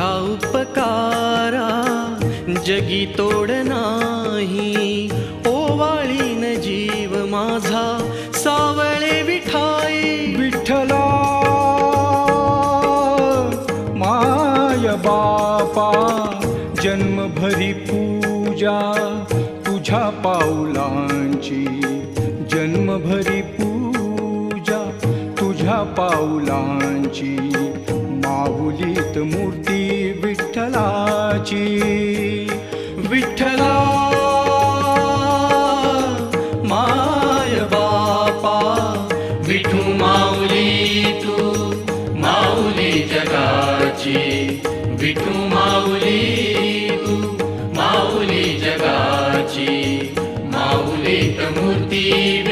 तुझा उपकारा जगी तोड नाही, ओवाळीन जीव माझा सावळे विठाई. विठ्ठला माय बापा जन्मभरी पूजा तुझ्या पाऊलांची, जन्मभरी पूजा तुझ्या पाऊलांची. माहुलीत मूर्ती विठ्ठलाची. विठ्ठला माय बापा विठू माऊली तू माऊली जगाची. विठू माऊली तू माऊली जगाची. माऊलीत मूर्ती